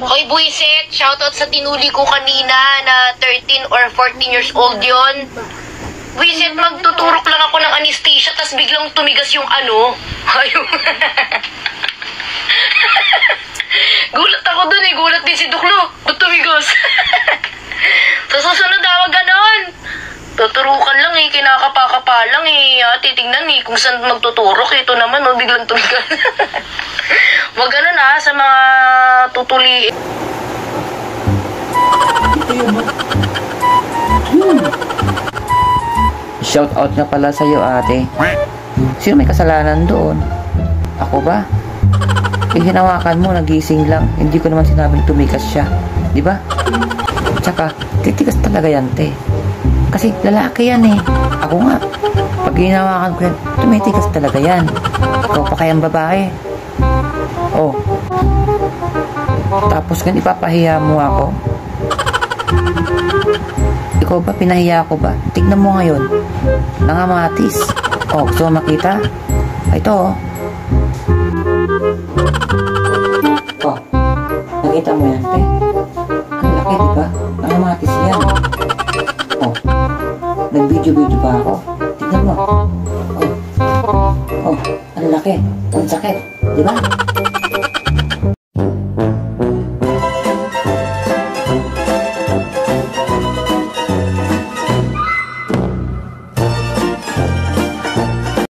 Hoy, buisit! Shoutout sa tinuli ko kanina na 13 or 14 years old yon. Buisit, magtuturok lang ako ng anesthesia tas biglang tumigas yung ano. Ayun. Gulat ako dun eh. Gulat din si Duklo. Ba't tumigas? Sa susunod daw, ganon. Tuturukan lang eh. Kinakapa-kapa lang eh. Titignan eh kung saan magtuturok. Ito naman, oh, biglang tumigas. Wag ganon ah, sa mga tutuli. Shout out nga pala sa'yo, ate. Sino may kasalanan doon? Ako ba? Yung hinawakan mo, nagising lang. Hindi ko naman sinabing tumikas siya. Di ba? Tsaka, titigas talaga yan, te. Kasi lalaki yan eh. Ako nga, pag hinawakan ko yan, tumitigas talaga yan. Ikaw pa kayang babae. Oh. Tapos gan ipapahiya mo ako. Ikaw ba, pinahiya ko ba? Tignan mo ngayon. Nangamatis. Oh, gusto mo makita? Ito oh. Oh, nakita mo yan, te? Ang laki, di ba? Nangamatis yan. Oh, nag-video-video pa ako. Tignan mo. Oh, oh, ang laki. Ang sakit. Di ba?